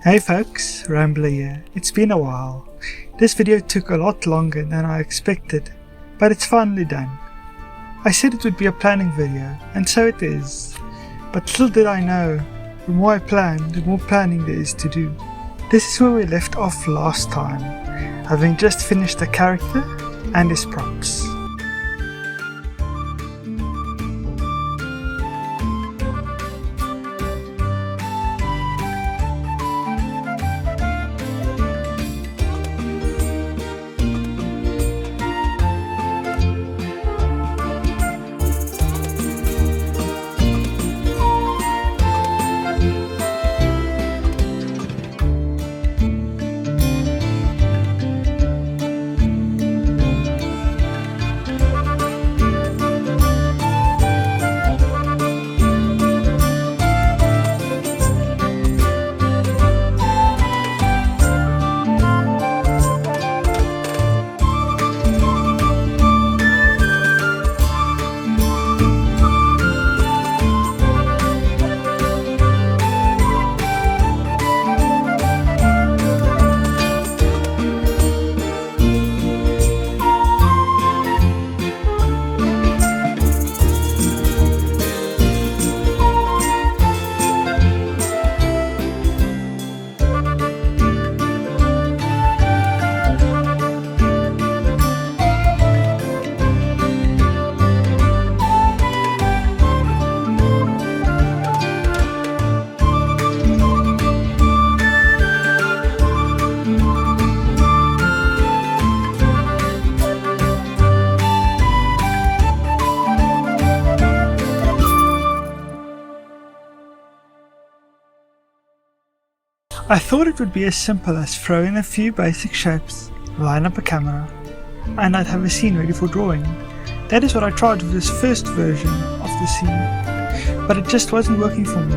Hey folks, Rambler here. It's been a while. This video took a lot longer than I expected, but it's finally done. I said it would be a planning video, and so it is. But little did I know, the more I plan, the more planning there is to do. This is where we left off last time, having just finished the character and his props. I thought it would be as simple as throw in a few basic shapes, line up a camera, and I'd have a scene ready for drawing. That is what I tried with this first version of the scene, but it just wasn't working for me.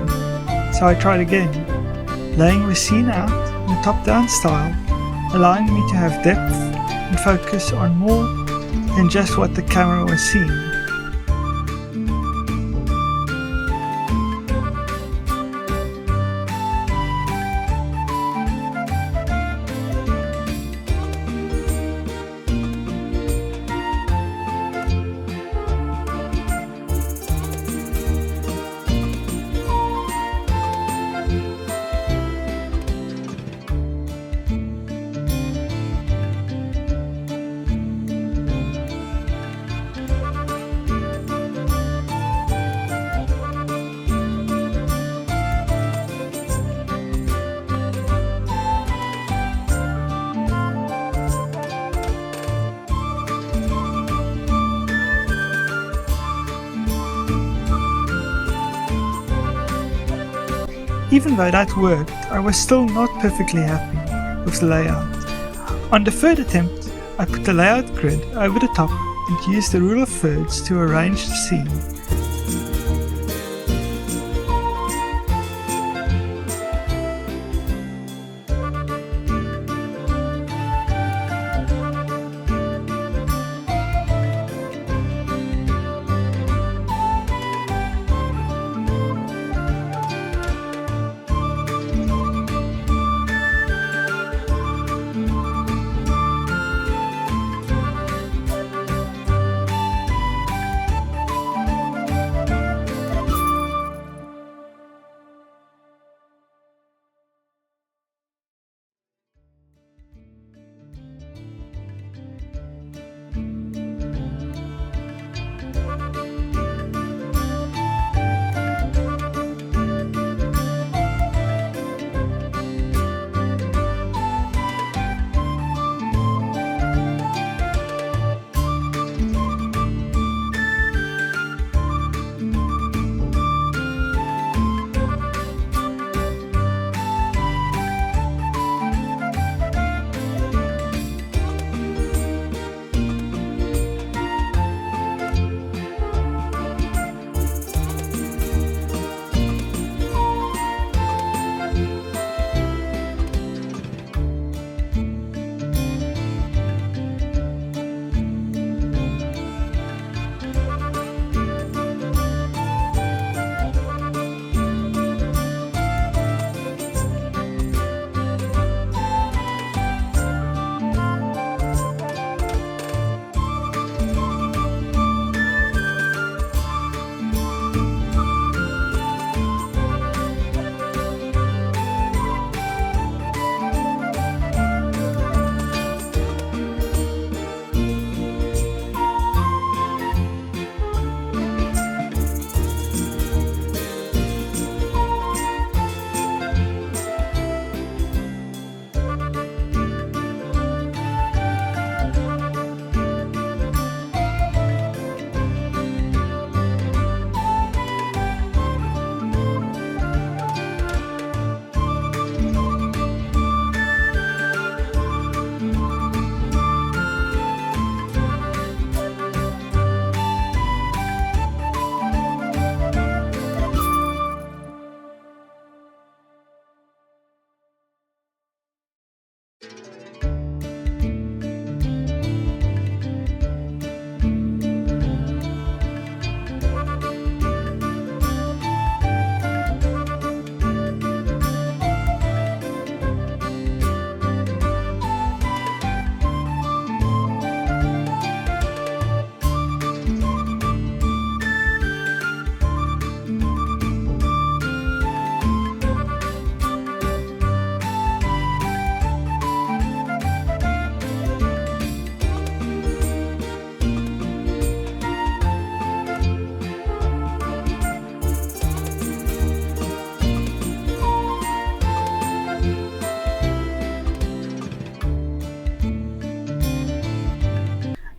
So I tried again, laying the scene out in a top-down style, allowing me to have depth and focus on more than just what the camera was seeing. Even though that worked, I was still not perfectly happy with the layout. On the third attempt, I put the layout grid over the top and used the rule of thirds to arrange the scene.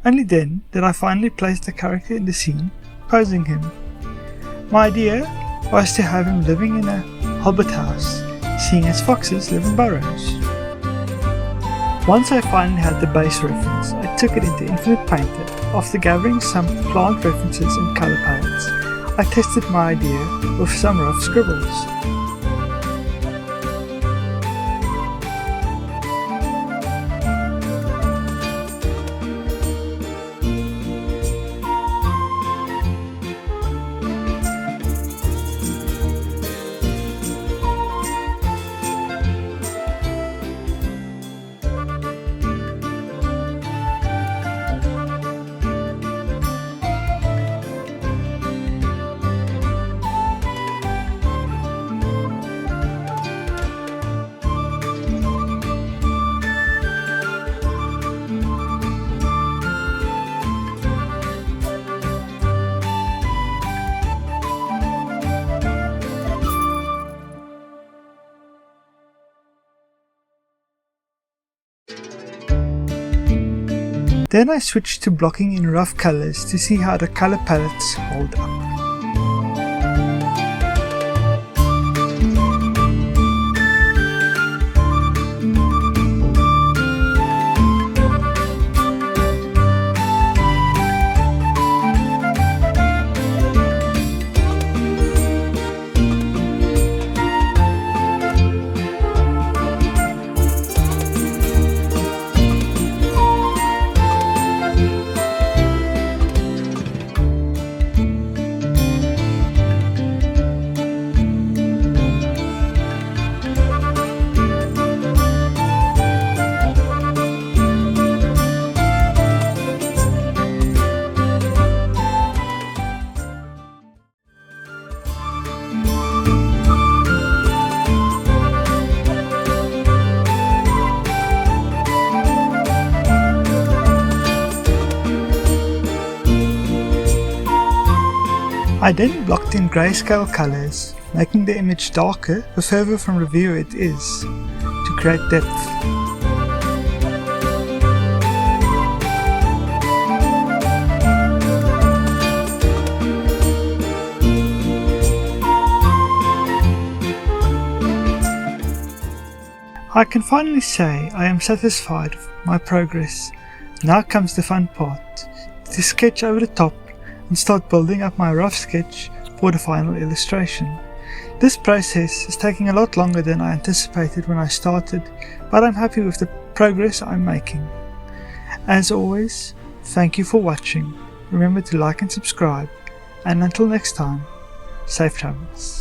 Only then did I finally place the character in the scene, posing him. My idea was to have him living in a hobbit house, seeing as foxes live in burrows. Once I finally had the base reference, I took it into infinitepainter. After gathering some plant references and color palettes, I tested my idea with some rough scribbles. Then I switched to blocking in rough colors to see how the color palettes hold up. I then blocked in grayscale colors, making the image darker the further from the viewer it is, to create depth. I can finally say I am satisfied with my progress. Now comes the fun part, to sketch over the top and start building up my rough sketch for the final illustration. This process is taking a lot longer than I anticipated when I started, but I'm happy with the progress I'm making. As always, thank you for watching. Remember to like and subscribe, and until next time, safe travels.